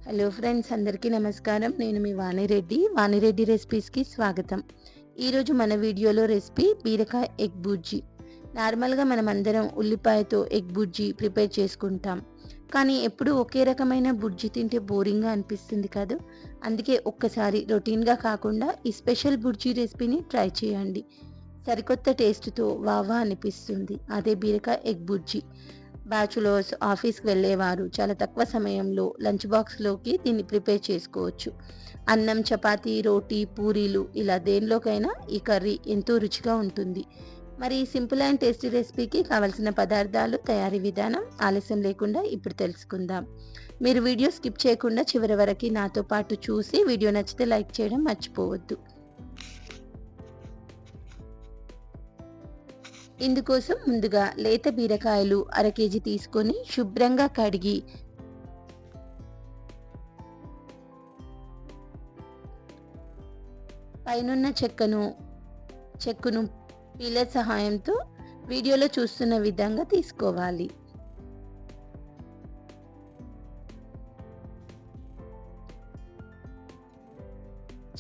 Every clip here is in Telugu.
హలో ఫ్రెండ్స్, అందరికీ నమస్కారం. నేను మీ వాణిరెడ్డి రెసిపీస్కి స్వాగతం. ఈరోజు మన వీడియోలో రెసిపీ బీరకాయ ఎగ్ బుర్జీ. నార్మల్గా మనం అందరం ఉల్లిపాయతో ఎగ్ బుర్జీ ప్రిపేర్ చేసుకుంటాం. కానీ ఎప్పుడు ఒకే రకమైన బుర్జీ తింటే బోరింగ్గా అనిపిస్తుంది కదా. అందుకే ఒక్కసారి రొటీన్గా కాకుండా ఈ స్పెషల్ బుర్జీ రెసిపీని ట్రై చేయండి. సరికొత్త టేస్ట్తో వావా అనిపిస్తుంది. అదే బీరకాయ ఎగ్ బుర్జీ. బ్యాచులర్స్, ఆఫీస్కి వెళ్ళేవారు చాలా తక్కువ సమయంలో లంచ్ బాక్స్లోకి దీన్ని ప్రిపేర్ చేసుకోవచ్చు. అన్నం, చపాతీ, రోటీ, పూరీలు ఇలా దేనిలోకైనా ఈ కర్రీ ఎంతో రుచిగా ఉంటుంది. మరి సింపుల్ అండ్ టేస్టీ రెసిపీకి కావాల్సిన పదార్థాలు, తయారీ విధానం ఆలస్యం లేకుండా ఇప్పుడు తెలుసుకుందాం. మీరు వీడియో స్కిప్ చేయకుండా చివరి వరకు నాతో పాటు చూసి వీడియో నచ్చితే లైక్ చేయడం మర్చిపోవద్దు. ఇందుకోసం ముందుగా లేత బీరకాయలు అర కేజీ తీసుకొని శుభ్రంగా కడిగి పైనున్న చెక్కును పీలర్ సహాయంతో వీడియోలో చూస్తున్న విధంగా తీసుకోవాలి.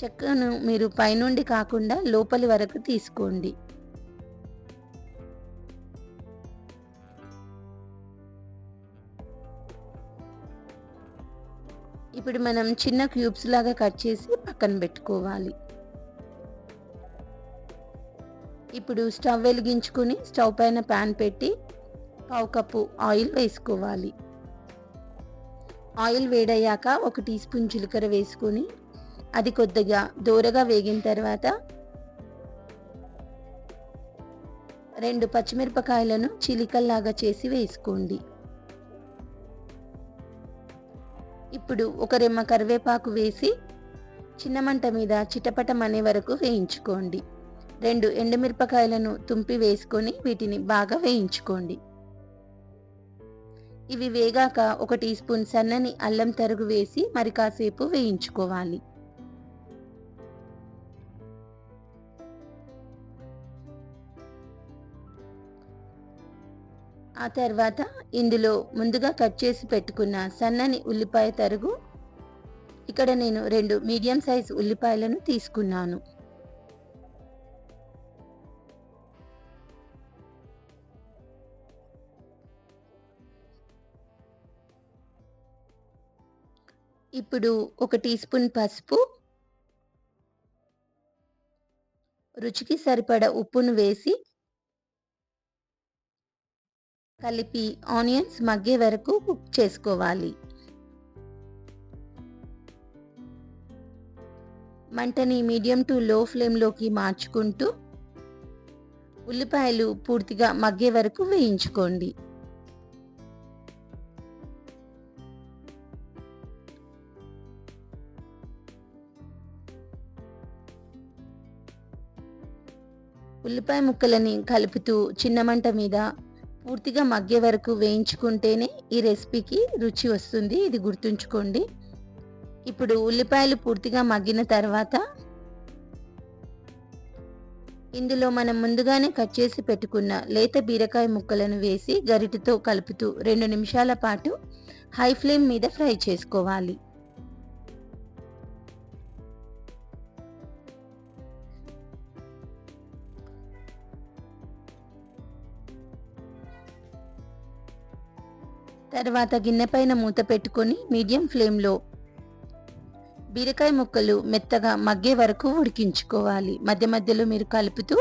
చెక్కను మీరు పైనుండి కాకుండా లోపలి వరకు తీసుకోండి. ఇప్పుడు మనం చిన్న క్యూబ్స్ లాగా కట్ చేసి పక్కన పెట్టుకోవాలి. ఇప్పుడు స్టవ్ వెలిగించుకుని స్టవ్ పైన ప్యాన్ పెట్టి పావు కప్పు ఆయిల్ వేసుకోవాలి. ఆయిల్ వేడయ్యాక 1 టీ స్పూన్ జీలకర్ర వేసుకొని అది కొద్దిగా దోరగా వేగిన తర్వాత 2 పచ్చిమిరపకాయలను చీలికల్లాగా చేసి వేసుకోండి. ఇప్పుడు ఒక రెమ్మ కరివేపాకు వేసి చిన్న మంట మీద చిటపటమనే వరకు వేయించుకోండి. 2 ఎండుమిరపకాయలను తుంపి వేసుకొని వీటిని బాగా వేయించుకోండి. ఇవి వేగాక 1 టీ స్పూన్ సన్నని అల్లం తరుగు వేసి మరి కాసేపు వేయించుకోవాలి. ఆ తర్వాత ఇందులో ముందుగా కట్ చేసి పెట్టుకున్న సన్నని ఉల్లిపాయ తరుగు, ఇక్కడ నేను 2 మీడియం సైజ్ ఉల్లిపాయలను తీసుకున్నాను. ఇప్పుడు 1 టీ స్పూన్ పసుపు, రుచికి సరిపడా ఉప్పును వేసి కలిపి ఆనియన్స్ మగ్గే వరకు కుక్ చేసుకోవాలి. మంటని మీడియం టు లో ఫ్లేమ్లోకి మార్చుకుంటూ ఉల్లిపాయలు పూర్తిగా మగ్గే వరకు వేయించుకోండి. ఉల్లిపాయ ముక్కలని కలుపుతూ చిన్న మంట మీద పూర్తిగా మగ్గే వరకు వేయించుకుంటేనే ఈ రెసిపీకి రుచి వస్తుంది. ఇది గుర్తుంచుకోండి. ఇప్పుడు ఉల్లిపాయలు పూర్తిగా మగ్గిన తర్వాత ఇందులో మనం ముందుగానే కట్ చేసి పెట్టుకున్న లేత బీరకాయ ముక్కలను వేసి గరిటెతో కలుపుతూ 2 నిమిషాల పాటు హై ఫ్లేమ్ మీద ఫ్రై చేసుకోవాలి. తర్వాత గిన్నెపైన మూత పెట్టుకొని మీడియం ఫ్లేమ్లో బీరకాయ ముక్కలు మెత్తగా మగ్గే వరకు ఉడికించుకోవాలి. మధ్య మధ్యలో మీరు కలుపుతూ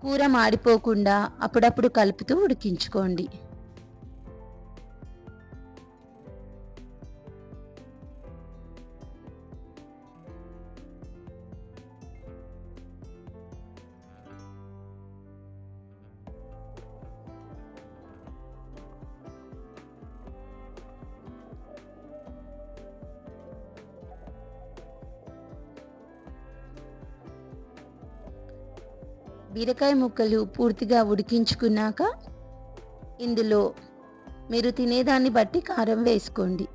కూర మాడిపోకుండా అప్పుడప్పుడు కలుపుతూ ఉడికించుకోండి. బీరకాయ ముక్కలు పూర్తిగా ఉడికించుకున్నాక ఇందులో మీరు తినేదాన్ని బట్టి కారం వేసుకోండి.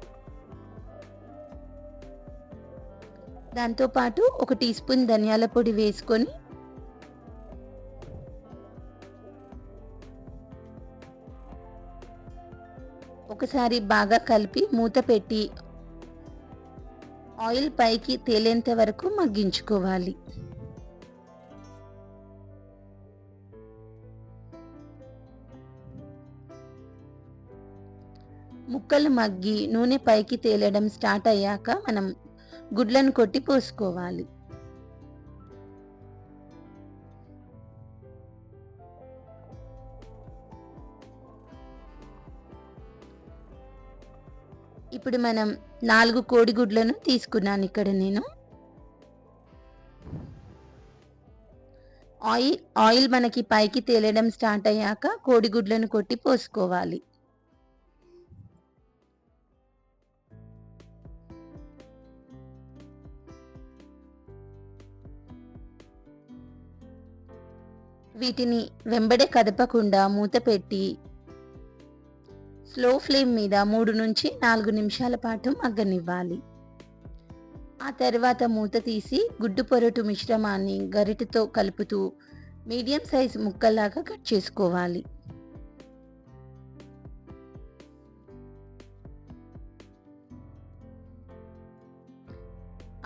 దాంతోపాటు 1 టీ స్పూన్ ధనియాల పొడి వేసుకొని ఒకసారి బాగా కలిపి మూత పెట్టి ఆయిల్ పైకి తేలేంత వరకు మగ్గించుకోవాలి. ముక్కలు మగ్గి నూనె పైకి తేలడం స్టార్ట్ అయ్యాక మనం గుడ్లను కొట్టి పోసుకోవాలి. ఇప్పుడు మనం 4 కోడిగుడ్లను తీసుకున్నాను ఇక్కడ నేను. ఆయిల్ మనకి పైకి తేలడం స్టార్ట్ అయ్యాక కోడిగుడ్లను కొట్టి పోసుకోవాలి. వీటిని వెంబడే కదపకుండా మూత పెట్టి స్లో ఫ్లేమ్ మీద 3 నుంచి 4 నిమిషాల పాటు మగ్గనివ్వాలి. ఆ తర్వాత మూత తీసి గుడ్డు పొరటు మిశ్రమాన్ని గరిటెతో కలుపుతూ మీడియం సైజ్ ముక్కల్లాగా కట్ చేసుకోవాలి.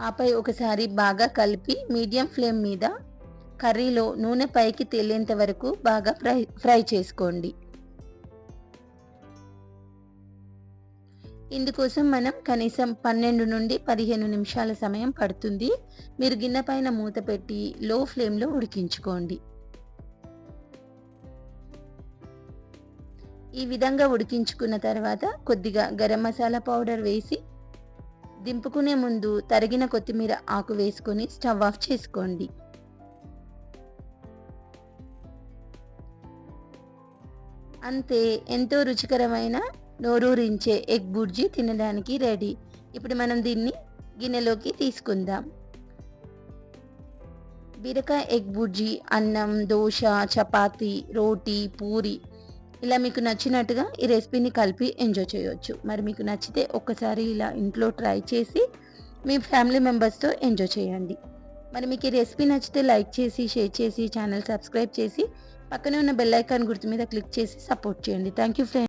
ఆపై ఒకసారి బాగా కలిపి మీడియం ఫ్లేమ్ మీద కర్రీలో నూనె పైకి తేలేంత వరకు బాగా ఫ్రై చేసుకోండి. ఇందుకోసం మనం కనీసం 12 నుండి 15 నిమిషాల సమయం పడుతుంది. మీరు గిన్నె పైన మూత పెట్టి లో ఫ్లేమ్లో ఉడికించుకోండి. ఈ విధంగా ఉడికించుకున్న తర్వాత కొద్దిగా గరం మసాలా పౌడర్ వేసి దింపుకునే ముందు తరిగిన కొత్తిమీర ఆకు వేసుకొని స్టవ్ ఆఫ్ చేసుకోండి. అంతే, ఎంతో రుచికరమైన నోరూరించే ఎగ్ బుర్జీ తినడానికి రెడీ. ఇప్పుడు మనం దీన్ని గిన్నెలోకి తీసుకుందాం. బీరకాయ ఎగ్ బుర్జీ అన్నం, దోశ, చపాతి, రోటీ, పూరి ఇలా మీకు నచ్చినట్టుగా ఈ రెసిపీని కలిపి ఎంజాయ్ చేయొచ్చు. మరి మీకు నచ్చితే ఒక్కసారి ఇలా ఇంట్లో ట్రై చేసి మీ ఫ్యామిలీ మెంబర్స్తో ఎంజాయ్ చేయండి. మరి మీకు ఈ రెసిపీ నచ్చితే లైక్ చేసి, షేర్ చేసి, ఛానల్ సబ్స్క్రైబ్ చేసి పక్కనే ఉన్న బెల్ ఐకాన్ గుర్తు మీద క్లిక్ చేసి సపోర్ట్ చేయండి. Thank you friends.